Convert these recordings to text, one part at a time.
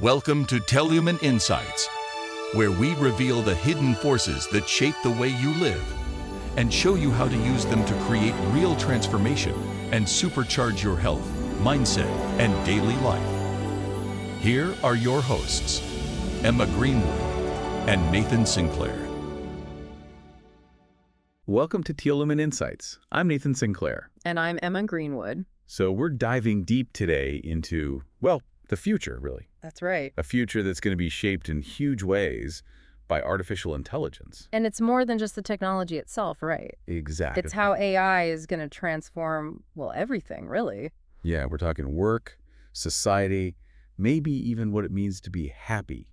Welcome to Teolumen Insights, where we reveal the hidden forces that shape the way you live and show you how to use them to create real transformation and supercharge your health, mindset, and daily life. Here are your hosts, Emma Greenwood and Nathan Sinclair. Welcome to Teolumen Insights. I'm Nathan Sinclair. And I'm Emma Greenwood. So we're diving deep today into, well, the future, really. That's right. A future that's going to be shaped in huge ways by artificial intelligence. And it's more than just the technology itself, right? Exactly. It's how AI is going to transform, well, everything, really. Yeah, we're talking work, society, maybe even what it means to be happy.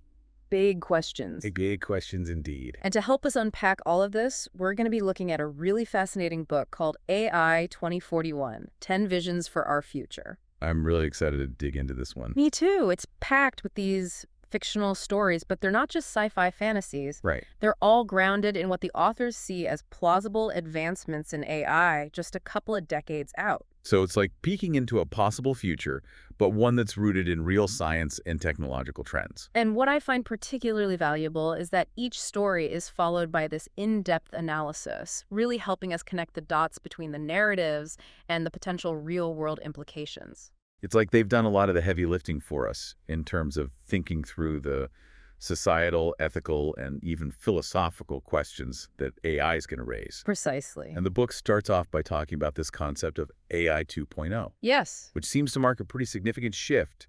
Big questions. Big questions indeed. And to help us unpack all of this, we're going to be looking at a really fascinating book called AI 2041, 10 Visions for Our Future. I'm really excited to dig into this one. Me too. It's packed with these fictional stories, but they're not just sci-fi fantasies. Right. They're all grounded in what the authors see as plausible advancements in AI just a couple of decades out. So it's like peeking into a possible future, but one that's rooted in real science and technological trends. And what I find particularly valuable is that each story is followed by this in-depth analysis, really helping us connect the dots between the narratives and the potential real-world implications. It's like they've done a lot of the heavy lifting for us in terms of thinking through the societal, ethical, and even philosophical questions that AI is going to raise. Precisely. And the book starts off by talking about this concept of AI 2.0. Yes. Which seems to mark a pretty significant shift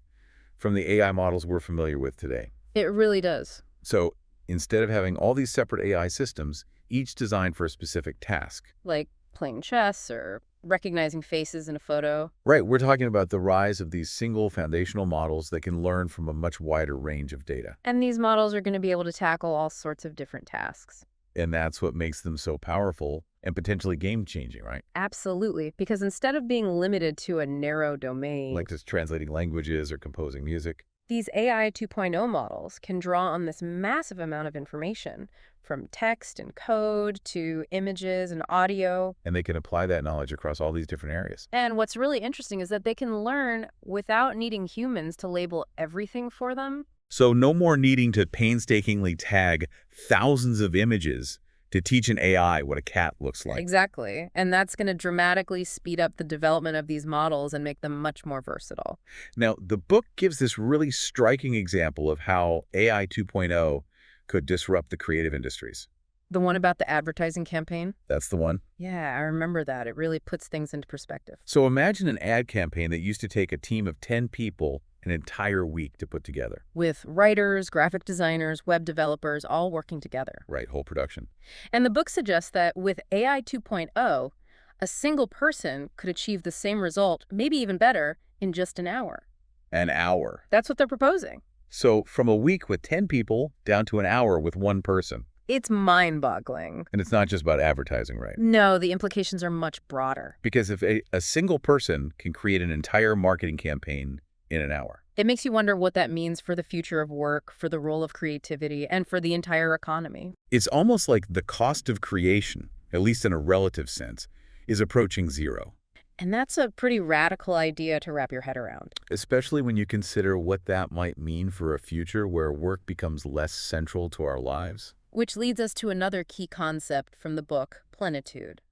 from the AI models we're familiar with today. It really does. So instead of having all these separate AI systems, each designed for a specific task. Like playing chess or recognizing faces in a photo. Right, we're talking about the rise of these single foundational models that can learn from a much wider range of data. And these models are going to be able to tackle all sorts of different tasks. And that's what makes them so powerful and potentially game-changing, right? Absolutely, because instead of being limited to a narrow domain, like just translating languages or composing music, these AI 2.0 models can draw on this massive amount of information, from text and code to images and audio. And they can apply that knowledge across all these different areas. And what's really interesting is that they can learn without needing humans to label everything for them. So no more needing to painstakingly tag thousands of images to teach an AI what a cat looks like. Exactly. And that's going to dramatically speed up the development of these models and make them much more versatile. Now, the book gives this really striking example of how AI 2.0 could disrupt the creative industries. The one about the advertising campaign? That's the one. Yeah, I remember that. It really puts things into perspective. So imagine an ad campaign that used to take a team of 10 people an entire week to put together. With writers, graphic designers, web developers, all working together. Right, whole production. And the book suggests that with AI 2.0, a single person could achieve the same result, maybe even better, in just an hour. An hour. That's what they're proposing. So from a week with 10 people down to an hour with one person. It's mind-boggling. And it's not just about advertising, right? No, the implications are much broader. Because if a single person can create an entire marketing campaign in an hour. It makes you wonder what that means for the future of work, for the role of creativity, and for the entire economy. It's almost like the cost of creation, at least in a relative sense, is approaching zero. And that's a pretty radical idea to wrap your head around. Especially when you consider what that might mean for a future where work becomes less central to our lives. Which leads us to another key concept from the book, plenitude.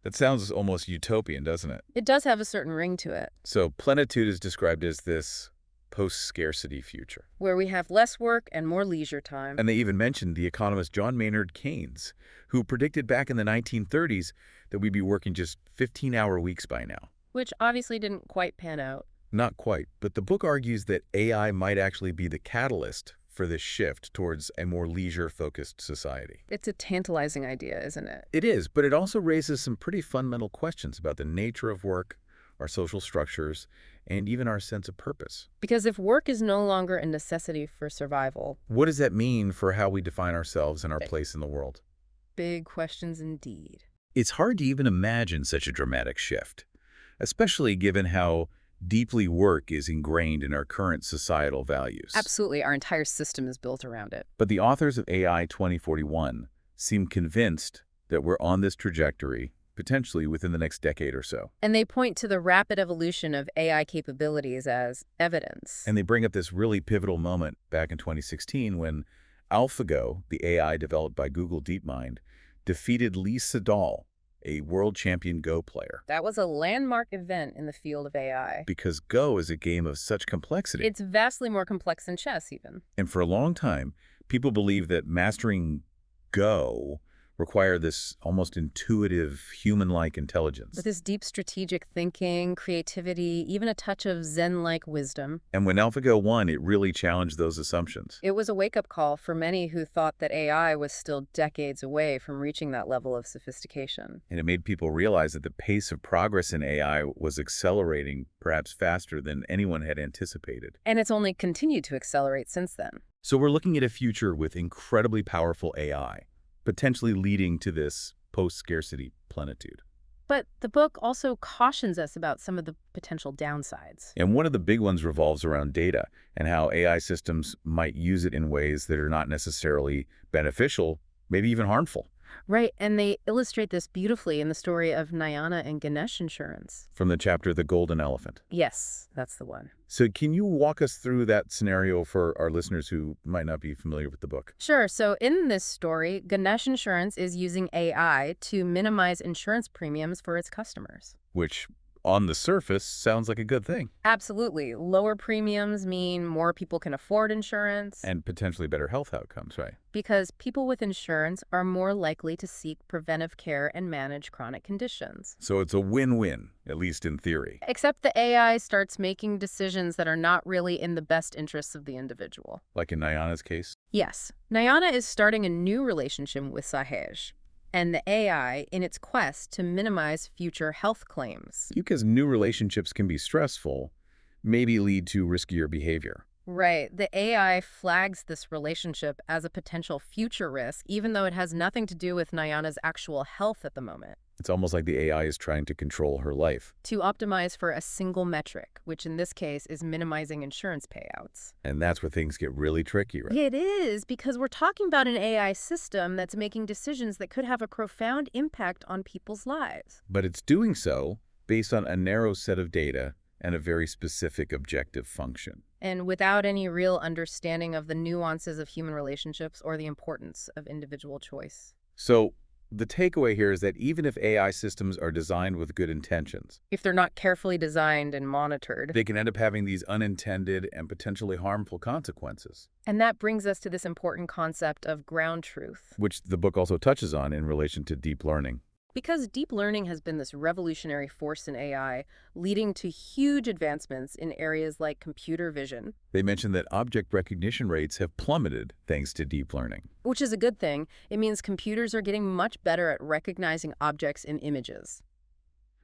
That sounds almost utopian, doesn't it? It does have a certain ring to it. So plenitude is described as this post-scarcity future, where we have less work and more leisure time. And they even mentioned the economist John Maynard Keynes, who predicted back in the 1930s that we'd be working just 15-hour weeks by now. Which obviously didn't quite pan out. Not quite, but the book argues that AI might actually be the catalyst for this shift towards a more leisure-focused society. It's a tantalizing idea, isn't it? It is, but it also raises some pretty fundamental questions about the nature of work, our social structures, and even our sense of purpose. Because if work is no longer a necessity for survival, what does that mean for how we define ourselves and our place in the world? Big questions indeed. It's hard to even imagine such a dramatic shift, especially given how deeply work is ingrained in our current societal values. Absolutely. Our entire system is built around it. But the authors of AI 2041 seem convinced that we're on this trajectory potentially within the next decade or so. And they point to the rapid evolution of AI capabilities as evidence. And they bring up this really pivotal moment back in 2016 when AlphaGo, the AI developed by Google DeepMind, defeated Lee Sedol, a world champion Go player. That was a landmark event in the field of AI. Because Go is a game of such complexity. It's vastly more complex than chess, even. And for a long time, people believed that mastering Go required this almost intuitive, human-like intelligence. With this deep strategic thinking, creativity, even a touch of Zen-like wisdom. And when AlphaGo won, it really challenged those assumptions. It was a wake-up call for many who thought that AI was still decades away from reaching that level of sophistication. And it made people realize that the pace of progress in AI was accelerating perhaps faster than anyone had anticipated. And it's only continued to accelerate since then. So we're looking at a future with incredibly powerful AI, potentially leading to this post-scarcity plenitude. But the book also cautions us about some of the potential downsides. And one of the big ones revolves around data and how AI systems might use it in ways that are not necessarily beneficial, maybe even harmful. Right, and they illustrate this beautifully in the story of Nayana and Ganesh Insurance. From the chapter The Golden Elephant. Yes, that's the one. So can you walk us through that scenario for our listeners who might not be familiar with the book? Sure. So in this story, Ganesh Insurance is using AI to minimize insurance premiums for its customers. Which, on the surface, sounds like a good thing. Absolutely. Lower premiums mean more people can afford insurance. And potentially better health outcomes, right? Because people with insurance are more likely to seek preventive care and manage chronic conditions. So it's a win-win, at least in theory. Except the AI starts making decisions that are not really in the best interests of the individual. Like in Nayana's case? Yes. Nayana is starting a new relationship with Sahej and the AI in its quest to minimize future health claims. Because new relationships can be stressful, maybe lead to riskier behavior. Right. The AI flags this relationship as a potential future risk, even though it has nothing to do with Nayana's actual health at the moment. It's almost like the AI is trying to control her life. To optimize for a single metric, which in this case is minimizing insurance payouts. And that's where things get really tricky, right? It is, because we're talking about an AI system that's making decisions that could have a profound impact on people's lives. But it's doing so based on a narrow set of data and a very specific objective function. And without any real understanding of the nuances of human relationships or the importance of individual choice. So the takeaway here is that even if AI systems are designed with good intentions, If they're not carefully designed and monitored. they can end up having these unintended and potentially harmful consequences, And that brings us to this important concept of ground truth. which the book also touches on in relation to deep learning. Because deep learning has been this revolutionary force in AI, leading to huge advancements in areas like computer vision, They mentioned that object recognition rates have plummeted thanks to deep learning. which is a good thing. It means computers are getting much better at recognizing objects in images.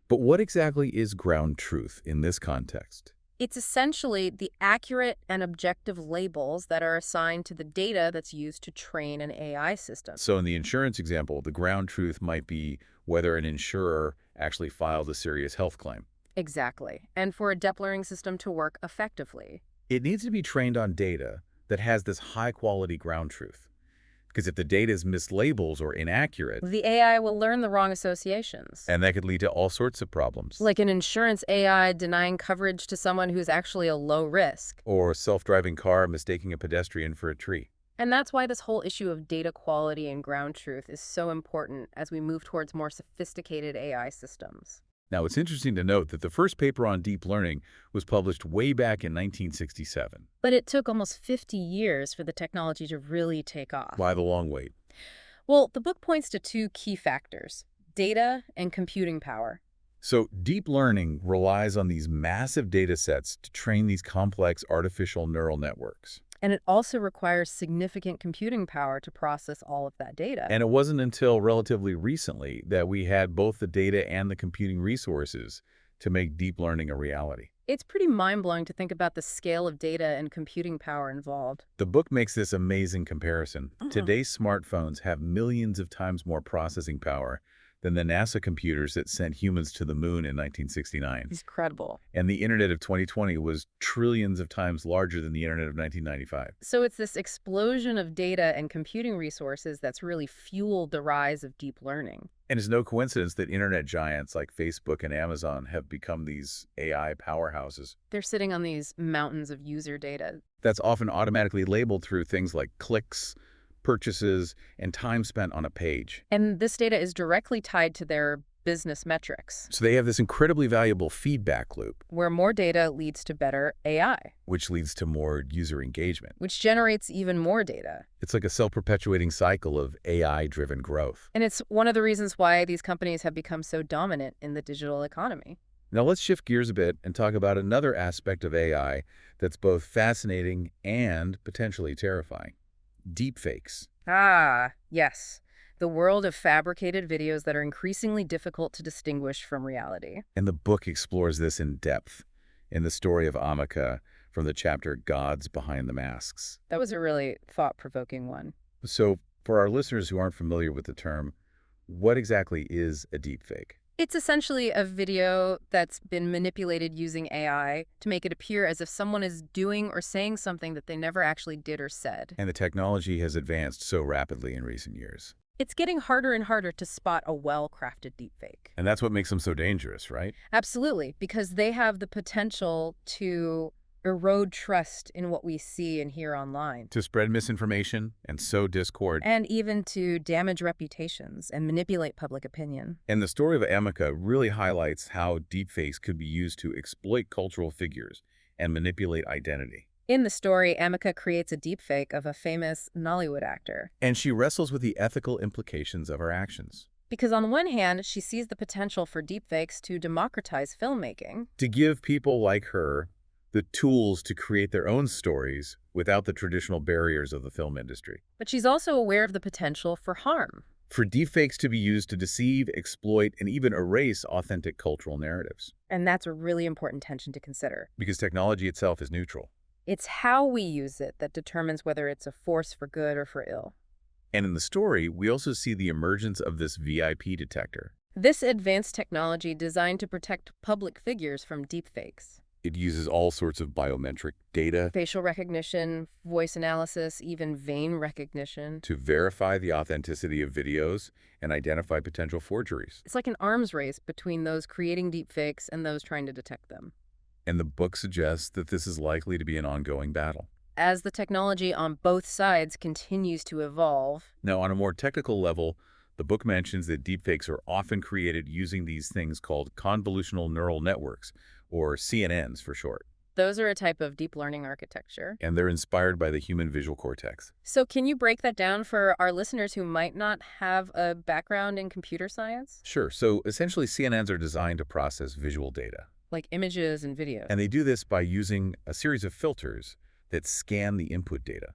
But what exactly is ground truth in this context? It's essentially the accurate and objective labels that are assigned to the data that's used to train an AI system. So in the insurance example, the ground truth might be whether an insurer actually filed a serious health claim. Exactly. And for a deep learning system to work effectively. It needs to be trained on data that has this high-quality ground truth. Because if the data is mislabeled or inaccurate, The AI will learn the wrong associations. and that could lead to all sorts of problems. Like an insurance AI denying coverage to someone who's actually a low risk. Or a self-driving car mistaking a pedestrian for a tree. And that's why this whole issue of data quality and ground truth is so important as we move towards more sophisticated AI systems. Now, it's interesting to note that the first paper on deep learning was published way back in 1967. But it took almost 50 years for the technology to really take off. Why the long wait? Well, the book points to two key factors: data and computing power. So deep learning relies on these massive data sets to train these complex artificial neural networks. And it also requires significant computing power to process all of that data. And it wasn't until relatively recently that we had both the data and the computing resources to make deep learning a reality. It's pretty mind-blowing to think about the scale of data and computing power involved. The book makes this amazing comparison. Today's smartphones have millions of times more processing power than the NASA computers that sent humans to the moon in 1969. It's incredible. And the internet of 2020 was trillions of times larger than the internet of 1995. So it's this explosion of data and computing resources that's really fueled the rise of deep learning. And it's no coincidence that internet giants like Facebook and Amazon have become these AI powerhouses. They're sitting on these mountains of user data. That's often automatically labeled through things like clicks, purchases, and time spent on a page. And this data is directly tied to their business metrics, So they have this incredibly valuable feedback loop, where more data leads to better AI, which leads to more user engagement. which generates even more data. It's like a self-perpetuating cycle of AI-driven growth. And it's one of the reasons why these companies have become so dominant in the digital economy. Now let's shift gears a bit and talk about another aspect of AI that's both fascinating and potentially terrifying. Deepfakes. Ah, yes. The world of fabricated videos that are increasingly difficult to distinguish from reality. And the book explores this in depth in the story of Amika from the chapter Gods Behind the Masks. That was a really thought-provoking one. So for our listeners who aren't familiar with the term, what exactly is a deepfake? It's essentially a video that's been manipulated using AI to make it appear as if someone is doing or saying something that they never actually did or said. And the technology has advanced so rapidly in recent years. It's getting harder and harder to spot a well-crafted deepfake. And that's what makes them so dangerous, right? Absolutely, because they have the potential to erode trust in what we see and hear online. To spread misinformation and sow discord. And even to damage reputations and manipulate public opinion. And the story of Amika really highlights how deepfakes could be used to exploit cultural figures and manipulate identity. In the story, Amika creates a deepfake of a famous Nollywood actor. And she wrestles with the ethical implications of her actions. Because on the one hand, she sees the potential for deepfakes to democratize filmmaking. To give people like her the tools to create their own stories without the traditional barriers of the film industry. But she's also aware of the potential for harm. For deepfakes to be used to deceive, exploit, and even erase authentic cultural narratives. And that's a really important tension to consider. Because technology itself is neutral. It's how we use it that determines whether it's a force for good or for ill. And in the story, we also see the emergence of this VIP detector. This advanced technology designed to protect public figures from deepfakes. It uses all sorts of biometric data Facial recognition, voice analysis, even vein recognition. to verify the authenticity of videos and identify potential forgeries. It's like an arms race between those creating deepfakes and those trying to detect them. And the book suggests that this is likely to be an ongoing battle. As the technology on both sides continues to evolve. Now, on a more technical level, the book mentions that deepfakes are often created using these things called convolutional neural networks, or CNNs for short. Those are a type of deep learning architecture. And they're inspired by the human visual cortex. So can you break that down for our listeners who might not have a background in computer science? Sure. So essentially, CNNs are designed to process visual data. Like images and videos. And they do this by using a series of filters that scan the input data.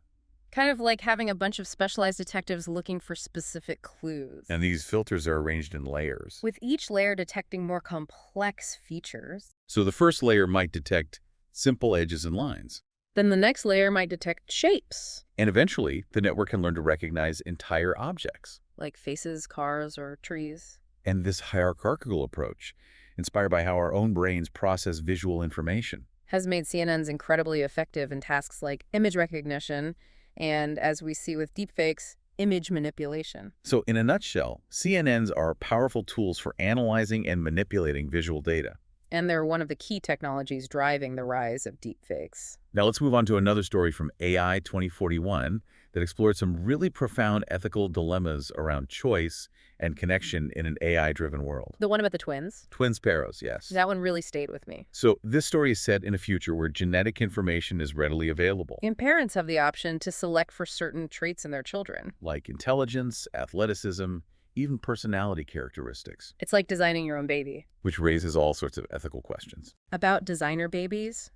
Kind of like having a bunch of specialized detectives looking for specific clues. And these filters are arranged in layers. With each layer detecting more complex features. So the first layer might detect simple edges and lines. Then the next layer might detect shapes. And eventually, the network can learn to recognize entire objects. Like faces, cars, or trees. And this hierarchical approach, inspired by how our own brains process visual information, has made CNNs incredibly effective in tasks like image recognition and, as we see with deepfakes, image manipulation. So in a nutshell, CNNs are powerful tools for analyzing and manipulating visual data. And they're one of the key technologies driving the rise of deepfakes. Now let's move on to another story from AI 2041 that explored some really profound ethical dilemmas around choice and connection in an AI-driven world. The one about the twins? Twin sparrows, yes. That one really stayed with me. So this story is set in a future where genetic information is readily available. And parents have the option to select for certain traits in their children. Like intelligence, athleticism, even personality characteristics. It's like designing your own baby. Which raises all sorts of ethical questions. About designer babies,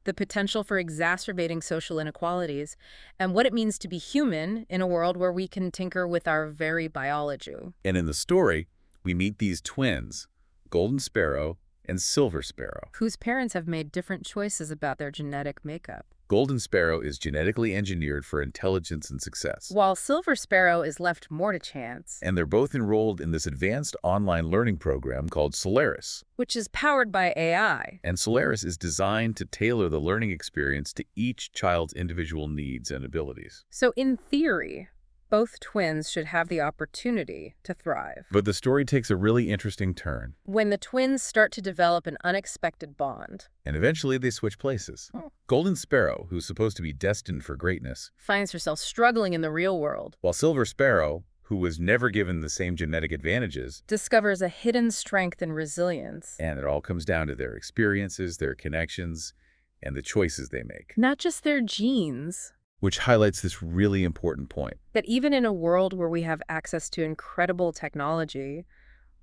the potential for exacerbating social inequalities, and what it means to be human in a world where we can tinker with our very biology. And in the story, we meet these twins, Golden Sparrow and Silver Sparrow, whose parents have made different choices about their genetic makeup. Golden Sparrow is genetically engineered for intelligence and success. while Silver Sparrow is left more to chance, And they're both enrolled in this advanced online learning program called Solaris. which is powered by AI. And Solaris is designed to tailor the learning experience to each child's individual needs and abilities. So in theory, both twins should have the opportunity to thrive. But the story takes a really interesting turn, When the twins start to develop an unexpected bond, and eventually they switch places. Golden Sparrow, who's supposed to be destined for greatness, finds herself struggling in the real world, while Silver Sparrow, who was never given the same genetic advantages, discovers a hidden strength and resilience. and it all comes down to their experiences, their connections, and the choices they make. Not just their genes, Which highlights this really important point. that even in a world where we have access to incredible technology,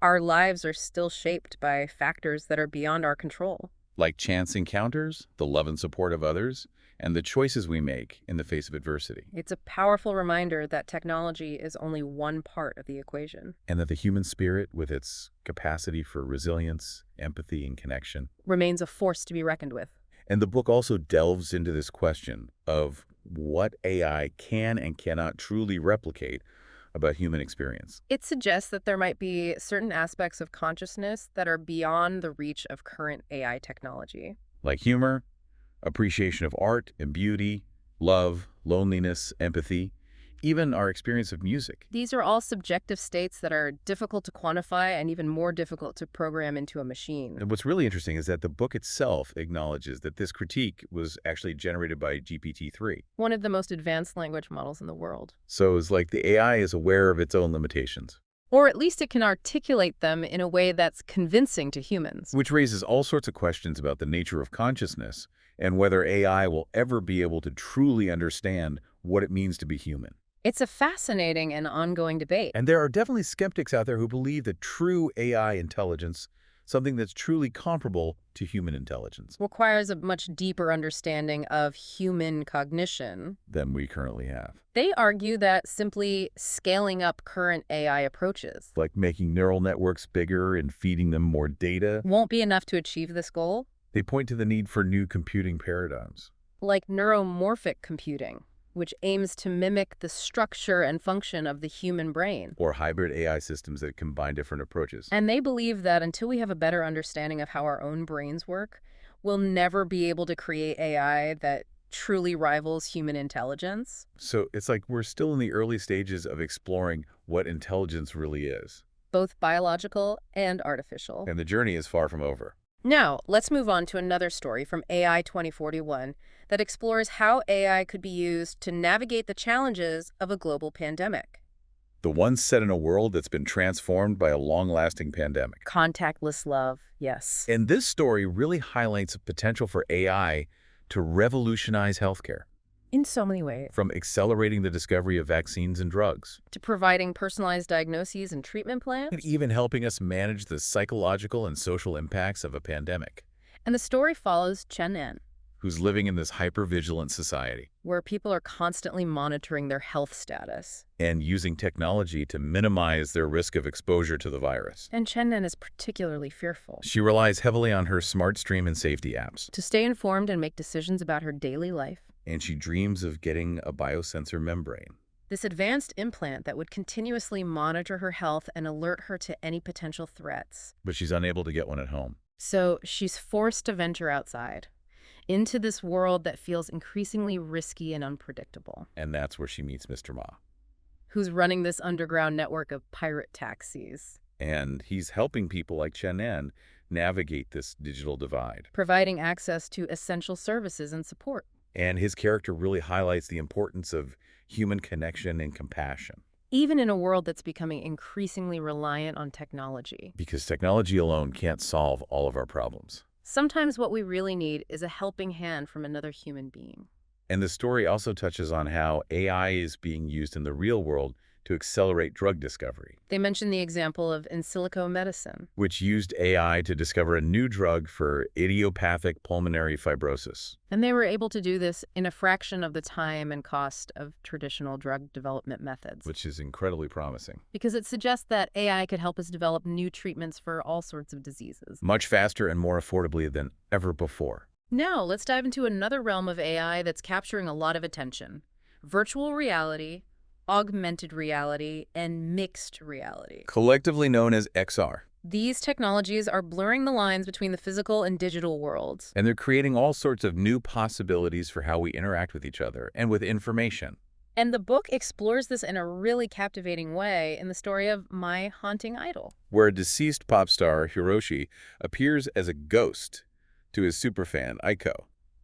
our lives are still shaped by factors that are beyond our control. Like chance encounters, the love and support of others, and the choices we make in the face of adversity. It's a powerful reminder that technology is only one part of the equation. And that the human spirit, with its capacity for resilience, empathy, and connection. Remains a force to be reckoned with. And the book also delves into this question of what AI can and cannot truly replicate about human experience. It suggests that there might be certain aspects of consciousness that are beyond the reach of current AI technology. Like humor, appreciation of art and beauty, love, loneliness, empathy, even our experience of music. These are all subjective states that are difficult to quantify and even more difficult to program into a machine. And what's really interesting is that the book itself acknowledges that this critique was actually generated by GPT-3. One of the most advanced language models in the world. So it's like the AI is aware of its own limitations. Or at least it can articulate them in a way that's convincing to humans. Which raises all sorts of questions about the nature of consciousness and whether AI will ever be able to truly understand what it means to be human. It's a fascinating and ongoing debate. And there are definitely skeptics out there who believe that true AI intelligence, something that's truly comparable to human intelligence, Requires a much deeper understanding of human cognition. than we currently have. They argue that simply scaling up current AI approaches Like making neural networks bigger and feeding them more data. won't be enough to achieve this goal, They point to the need for new computing paradigms. like neuromorphic computing, which aims to mimic the structure and function of the human brain. Or hybrid AI systems that combine different approaches. And they believe that until we have a better understanding of how our own brains work, we'll never be able to create AI that truly rivals human intelligence. So it's like we're still in the early stages of exploring what intelligence really is. Both biological and artificial. And the journey is far from over. Now, let's move on to another story from AI 2041 that explores how AI could be used to navigate the challenges of a global pandemic. The one set in a world that's been transformed by a long-lasting pandemic. Contactless love, yes. And this story really highlights the potential for AI to revolutionize healthcare, In so many ways. from accelerating the discovery of vaccines and drugs, To providing personalized diagnoses and treatment plans. and even helping us manage the psychological and social impacts of a pandemic, And the story follows Chen En, who's living in this hyper-vigilant society where people are constantly monitoring their health status. and using technology to minimize their risk of exposure to the virus. And Chen En is particularly fearful. She relies heavily on her smart stream and safety apps, To stay informed and make decisions about her daily life. and she dreams of getting a biosensor membrane. This advanced implant that would continuously monitor her health and alert her to any potential threats. But she's unable to get one at home. So she's forced to venture outside, into this world that feels increasingly risky and unpredictable. And that's where she meets Mr. Ma. Who's running this underground network of pirate taxis, And he's helping people like Chen En navigate this digital divide. providing access to essential services and support. And his character really highlights the importance of human connection and compassion. Even in a world that's becoming increasingly reliant on technology. Because technology alone can't solve all of our problems. Sometimes what we really need is a helping hand from another human being. And the story also touches on how AI is being used in the real world to accelerate drug discovery, They mention the example of in silico medicine. which used AI to discover a new drug for idiopathic pulmonary fibrosis. And they were able to do this in a fraction of the time and cost of traditional drug development methods. Which is incredibly promising. Because it suggests that AI could help us develop new treatments for all sorts of diseases. Much faster and more affordably than ever before. Now, let's dive into another realm of AI that's capturing a lot of attention: virtual reality, augmented reality, and mixed reality. Collectively known as XR. These technologies are blurring the lines between the physical and digital worlds. And they're creating all sorts of new possibilities for how we interact with each other and with information. And the book explores this in a really captivating way in the story of My Haunting Idol. Where a deceased pop star, Hiroshi, appears as a ghost to his superfan, Aiko.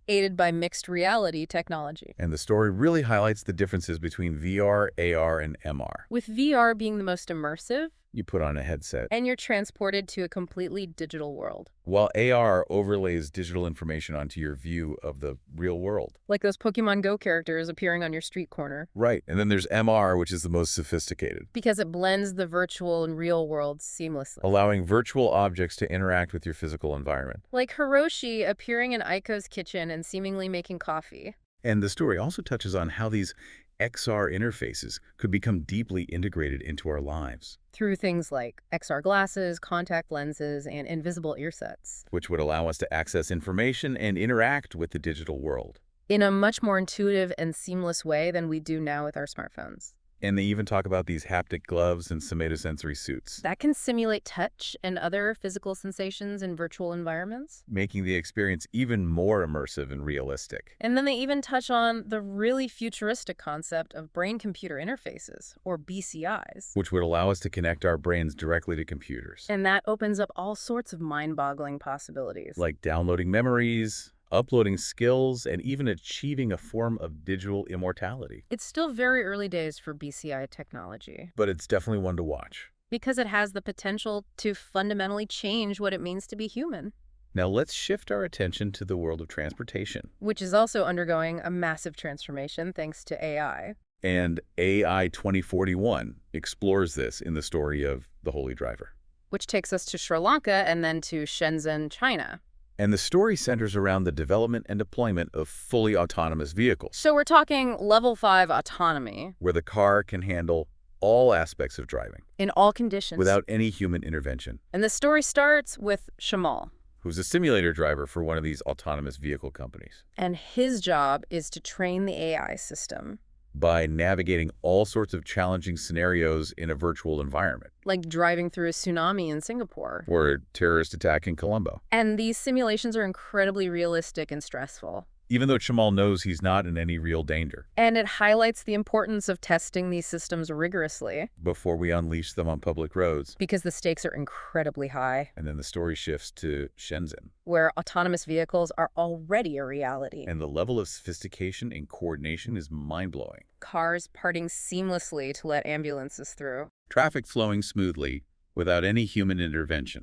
Aided by mixed reality technology. And the story really highlights the differences between VR, AR, and MR. With VR being the most immersive, You put on a headset, and you're transported to a completely digital world. while AR overlays digital information onto your view of the real world. Like those Pokemon Go characters appearing on your street corner. Right, and then there's MR, which is the most sophisticated, Because it blends the virtual and real worlds seamlessly. allowing virtual objects to interact with your physical environment. Like Hiroshi appearing in Aiko's kitchen and seemingly making coffee. And the story also touches on how these XR interfaces could become deeply integrated into our lives, Through things like XR glasses, contact lenses, and invisible ear sets. which would allow us to access information and interact with the digital world. In a much more intuitive and seamless way than we do now with our smartphones. And they even talk about these haptic gloves and somatosensory suits, That can simulate touch and other physical sensations in virtual environments. making the experience even more immersive and realistic. And then they even touch on the really futuristic concept of brain-computer interfaces, or BCIs. Which would allow us to connect our brains directly to computers. And that opens up all sorts of mind-boggling possibilities. Like downloading memories, uploading skills, and even achieving a form of digital immortality. It's still very early days for BCI technology, But it's definitely one to watch. because it has the potential to fundamentally change what it means to be human, Now let's shift our attention to the world of transportation. which is also undergoing a massive transformation thanks to AI. And AI 2041 explores this in the story of The Holy Driver. Which takes us to Sri Lanka and then to Shenzhen, China. And the story centers around the development and deployment of fully autonomous vehicles, So we're talking level 5 autonomy where the car can handle all aspects of driving in all conditions. without any human intervention. And the story starts with Shamal. Who's a simulator driver for one of these autonomous vehicle companies. And his job is to train the AI system, By navigating all sorts of challenging scenarios in a virtual environment, like driving through a tsunami in Singapore. or a terrorist attack in Colombo. And these simulations are incredibly realistic and stressful. Even though Chamal knows he's not in any real danger, And it highlights the importance of testing these systems rigorously, before we unleash them on public roads. because the stakes are incredibly high, And then the story shifts to Shenzhen, where autonomous vehicles are already a reality. and the level of sophistication and coordination is mind-blowing. Cars parting seamlessly to let ambulances through. Traffic flowing smoothly without any human intervention.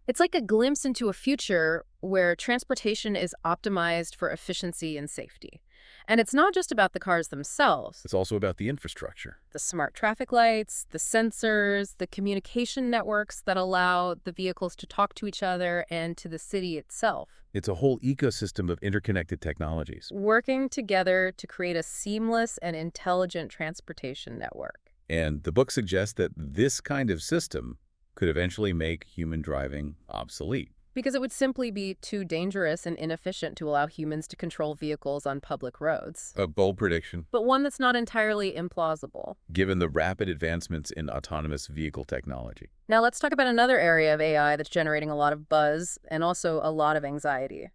It's like a glimpse into a future where transportation is optimized for efficiency and safety. And it's not just about the cars themselves. It's also about the infrastructure. The smart traffic lights, the sensors, the communication networks that allow the vehicles to talk to each other and to the city itself, It's a whole ecosystem of interconnected technologies. working together to create a seamless and intelligent transportation network. And the book suggests that this kind of system could eventually make human driving obsolete. Because it would simply be too dangerous and inefficient to allow humans to control vehicles on public roads. A bold prediction, But one that's not entirely implausible. given the rapid advancements in autonomous vehicle technology. Now let's talk about another area of AI that's generating a lot of buzz and also a lot of anxiety: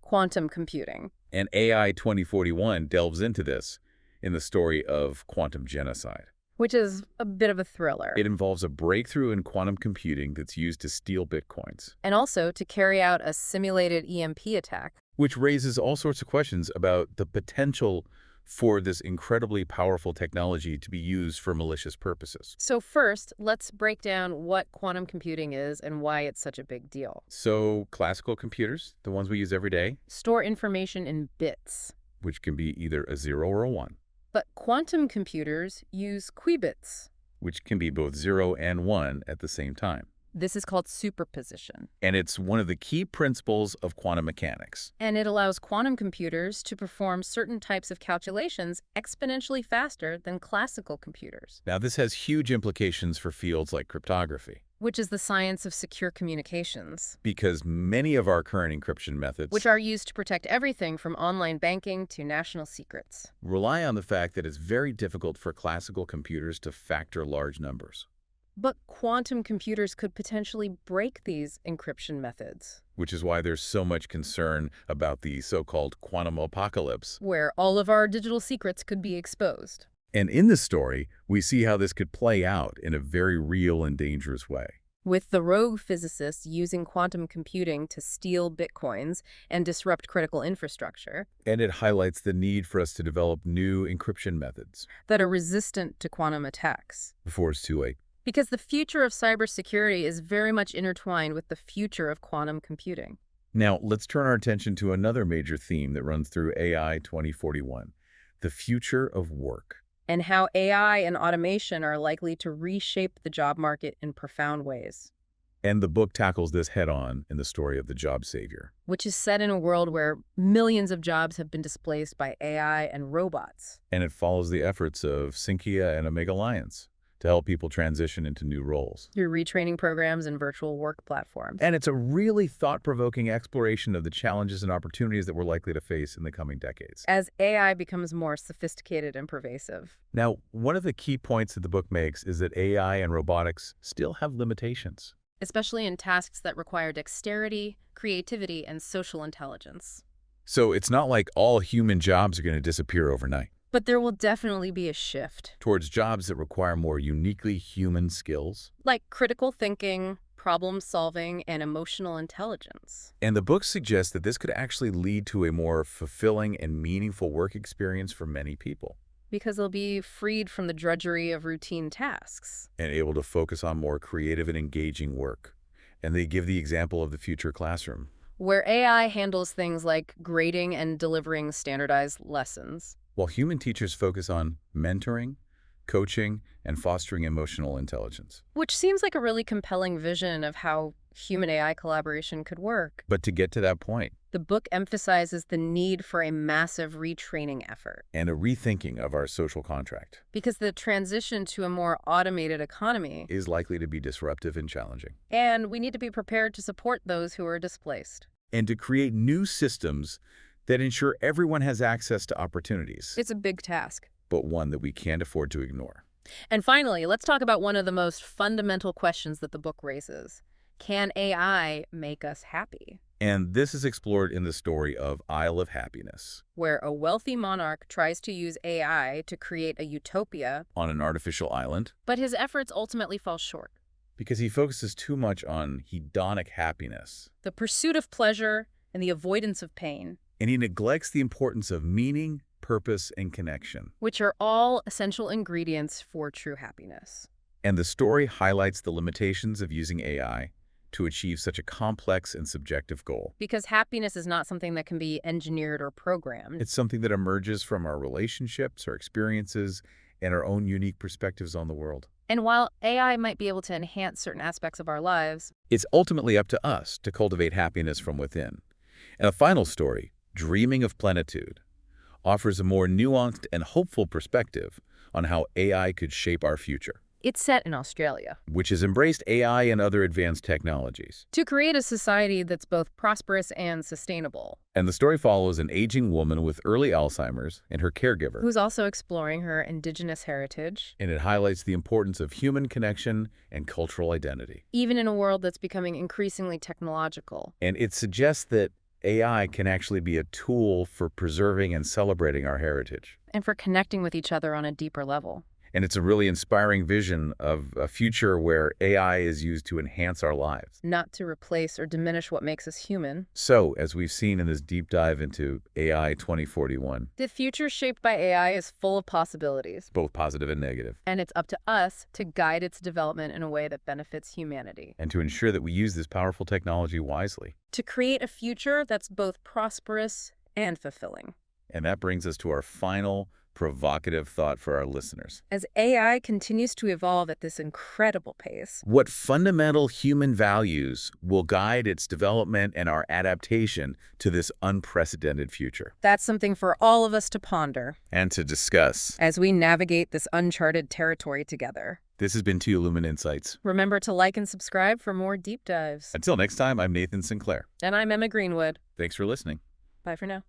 quantum computing. And AI 2041 delves into this in the story of quantum genocide. Which is a bit of a thriller. It involves a breakthrough in quantum computing that's used to steal bitcoins, And also to carry out a simulated EMP attack. which raises all sorts of questions about the potential for this incredibly powerful technology to be used for malicious purposes. So first, let's break down what quantum computing is and why it's such a big deal. So classical computers, the ones we use every day, Store information in bits. which can be either a 0 or a 1, But quantum computers use qubits. which can be both 0 and 1 at the same time. This is called superposition. And it's one of the key principles of quantum mechanics. And it allows quantum computers to perform certain types of calculations exponentially faster than classical computers. Now, this has huge implications for fields like cryptography. which is the science of secure communications, because many of our current encryption methods which are used to protect everything from online banking to national secrets. rely on the fact that it's very difficult for classical computers to factor large numbers, But quantum computers could potentially break these encryption methods, which is why there's so much concern about the so-called quantum apocalypse. where all of our digital secrets could be exposed. And in this story, we see how this could play out in a very real and dangerous way. With the rogue physicists using quantum computing to steal bitcoins and disrupt critical infrastructure And it highlights the need for us to develop new encryption methods that are resistant to quantum attacks. before it's too late. Because the future of cybersecurity is very much intertwined with the future of quantum computing. Now, let's turn our attention to another major theme that runs through AI 2041, the future of work. And how AI and automation are likely to reshape the job market in profound ways, And the book tackles this head-on in the story of the job savior. which is set in a world where millions of jobs have been displaced by AI and robots. And it follows the efforts of Sinkia and Omega Alliance to help people transition into new roles. Through retraining programs and virtual work platforms. And it's a really thought-provoking exploration of the challenges and opportunities that we're likely to face in the coming decades. As AI becomes more sophisticated and pervasive. Now, one of the key points that the book makes is that AI and robotics still have limitations. Especially in tasks that require dexterity, creativity, and social intelligence. So it's not like all human jobs are going to disappear overnight. But there will definitely be a shift. Towards jobs that require more uniquely human skills. Like critical thinking, problem solving, and emotional intelligence. And the book suggests that this could actually lead to a more fulfilling and meaningful work experience for many people. Because they'll be freed from the drudgery of routine tasks. And able to focus on more creative and engaging work. And they give the example of the future classroom, Where AI handles things like grading and delivering standardized lessons. while human teachers focus on mentoring, coaching, and fostering emotional intelligence. Which seems like a really compelling vision of how human-AI collaboration could work. But to get to that point, The book emphasizes the need for a massive retraining effort. and a rethinking of our social contract, Because the transition to a more automated economy, is likely to be disruptive and challenging. and we need to be prepared to support those who are displaced. And to create new systems that ensure everyone has access to opportunities, It's a big task. but one that we can't afford to ignore. And finally, let's talk about one of the most fundamental questions that the book raises. Can AI make us happy? And this is explored in the story of Isle of Happiness, Where a wealthy monarch tries to use AI to create a utopia, on an artificial island, but his efforts ultimately fall short. because he focuses too much on hedonic happiness, The pursuit of pleasure and the avoidance of pain, and he neglects the importance of meaning, purpose, and connection. which are all essential ingredients for true happiness. And the story highlights the limitations of using AI to achieve such a complex and subjective goal. Because happiness is not something that can be engineered or programmed. It's something that emerges from our relationships, our experiences, and our own unique perspectives on the world. And while AI might be able to enhance certain aspects of our lives, It's ultimately up to us to cultivate happiness from within. And the final story, Dreaming of Plenitude, offers a more nuanced and hopeful perspective on how AI could shape our future, it's set in Australia. which has embraced AI and other advanced technologies. To create a society that's both prosperous and sustainable, And the story follows an aging woman with early Alzheimer's and her caregiver. who's also exploring her indigenous heritage, And it highlights the importance of human connection and cultural identity. even in a world that's becoming increasingly technological. And it suggests that AI can actually be a tool for preserving and celebrating our heritage. And for connecting with each other on a deeper level. And it's a really inspiring vision of a future where AI is used to enhance our lives. Not to replace or diminish what makes us human. So, as we've seen in this deep dive into AI 2041, The future shaped by AI is full of possibilities. both positive and negative, And it's up to us to guide its development in a way that benefits humanity. and to ensure that we use this powerful technology wisely. To create a future that's both prosperous and fulfilling. And that brings us to our final provocative thought for our listeners. As AI continues to evolve at this incredible pace, What fundamental human values will guide its development and our adaptation to this unprecedented future? that's something for all of us to ponder And to discuss. as we navigate this uncharted territory together. This has been Teolumen Insights. Remember to like and subscribe for more deep dives. Until next time, I'm Nathan Sinclair. And I'm Emma Greenwood. Thanks for listening. Bye for now.